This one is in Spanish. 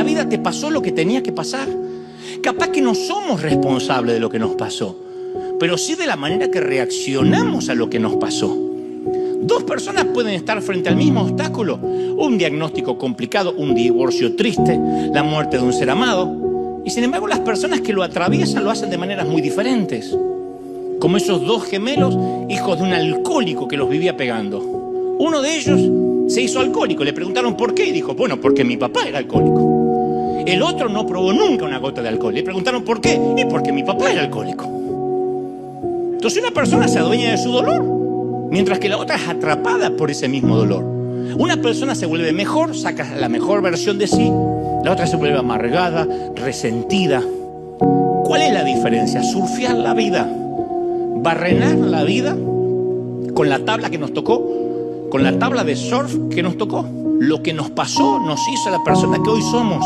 vida te pasó lo que tenía que pasar. Capaz que no somos responsables de lo que nos pasó, pero sí de la manera que reaccionamos a lo que nos pasó. Dos personas pueden estar frente al mismo obstáculo: un diagnóstico complicado, un divorcio triste, la muerte de un ser amado. Y sin embargo, las personas que lo atraviesan lo hacen de maneras muy diferentes. Como esos dos gemelos, hijos de un alcohólico que los vivía pegando. Uno de ellos se hizo alcohólico. Le preguntaron por qué y dijo: bueno, porque mi papá era alcohólico. El otro no probó nunca una gota de alcohol. Le preguntaron por qué y porque mi papá era alcohólico. Entonces una persona se adueña de su dolor, mientras que la otra es atrapada por ese mismo dolor. Una persona se vuelve mejor, saca la mejor versión de sí. La otra se vuelve amargada, resentida. ¿Cuál es la diferencia? Surfear la vida, barrenar la vida con la tabla que nos tocó, con la tabla de surf que nos tocó. Lo que nos pasó nos hizo la persona que hoy somos.